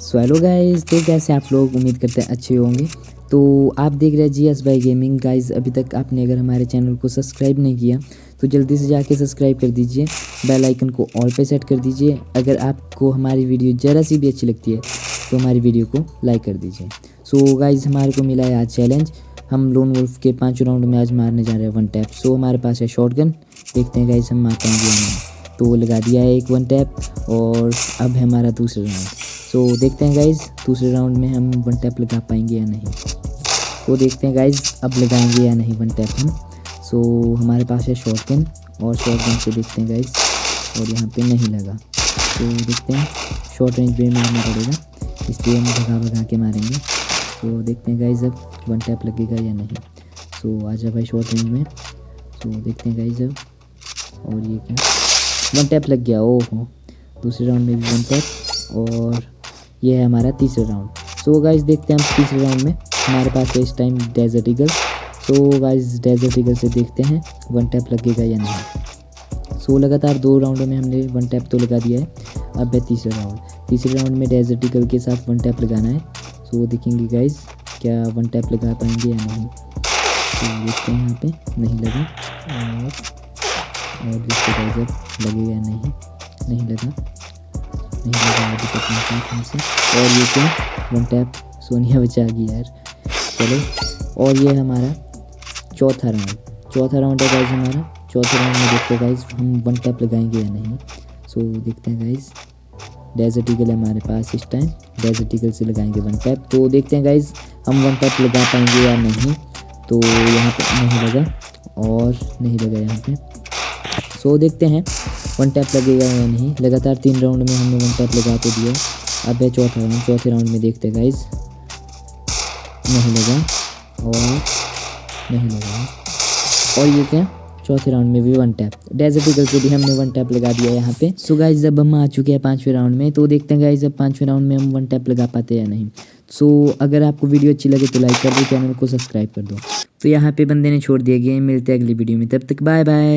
So hello guys, तो कैसे आप लोग, उम्मीद करते हैं अच्छे होंगे। तो आप देख रहे हैं जीएस बाई गेमिंग। गाइस अभी तक आपने अगर हमारे चैनल को सब्सक्राइब नहीं किया तो जल्दी से जाके सब्सक्राइब कर दीजिए, बेल आइकन को ऑल पे सेट कर दीजिए। अगर आपको हमारी वीडियो ज़रा सी भी अच्छी लगती है तो हमारी वीडियो को लाइक कर दीजिए। सो गाइस हमारे को मिला है आज चैलेंज। हम लोन वुल्फ के 5 राउंड में आज मारने जा रहे हैं 1 टैप। सो हमारे पास है शॉटगन, देखते हैं गाइस हम मार पाएंगे या नहीं। तो लगा दिया है एक 1 टैप और अब है हमारा दूसरा राउंड। सो देखते हैं गाइज दूसरे राउंड में हम 1 टैप लगा पाएंगे या नहीं। तो देखते हैं गाइज अब लगाएंगे या नहीं 1 टैप हम। सो हमारे पास है शॉटगन और शॉटगन से देखते हैं गाइज, और यहाँ पे नहीं लगा। तो देखते हैं शॉर्ट रेंज में मारना पड़ेगा, इसलिए हम भगा के मारेंगे। तो देखते हैं गाइज अब 1 टैप लगेगा या नहीं। सो आजा भाई शॉर्ट रेंज में। सो देखते हैं गाइज अब, और ये क्या 1 टैप लग गया। ओहो, दूसरे राउंड में भी 1 टैप और ये है हमारा तीसरा राउंड। सो गाइस देखते हैं हम तीसरे राउंड में हमारे पास है इस time desert eagle. So guys desert eagle से देखते हैं 1 टैप लगेगा या नहीं। सो लगातार 2 राउंडों में हमने 1 टैप तो लगा दिया है। अब है तीसरा राउंड। तीसरे राउंड में डेजर्ट ईगल के साथ 1 टैप लगाना है। सो देखेंगे गाइस क्या 1 टैप लगा पाएंगे या नहीं। तो देखते हैं यहाँ पे नहीं लगा, और देखते गाइस अब लगेगा या नहीं लगा अभी तक नहीं हमसे। और ये क्या 1 टैप, सोनिया बचा गई यार। चलो, और ये हमारा चौथा राउंड है गाइज हमारा। चौथे राउंड में देखते हैं गाइज हम 1 टैप लगाएंगे या नहीं। सो देखते हैं गाइज डेजर्ट ईगल है हमारे पास इस टाइम, डेजर्ट ईगल से लगाएंगे 1 टैप। तो देखते हैं गाइज हम 1 टैप लगा पाएंगे या नहीं। तो यहाँ पे नहीं लगा और नहीं लगा यहाँ पे। सो देखते हैं 1 टैप लगेगा या नहीं। लगातार 3 राउंड में हमने 1 टैप लगा तो दिया। अब है चौथा राउंड। चौथे राउंड में देखते हैं गाइज, नहीं लगा और नहीं लगा। और ये क्या चौथे राउंड में भी 1 टैप। डेजर्ट ईगल से भी हमने 1 टैप लगा दिया यहाँ पे। सो गाइज जब हम आ चुके हैं 5वें राउंड में, तो देखते हैं गाइज अब 5वें राउंड में हम 1 टैप लगा पाते हैं या नहीं। सो अगर आपको वीडियो अच्छी लगे तो लाइक कर दो, चैनल को सब्सक्राइब कर दो। तो यहाँ पे बंदे ने छोड़ दिया गेम। मिलते हैं अगली वीडियो में, तब तक बाय बाय।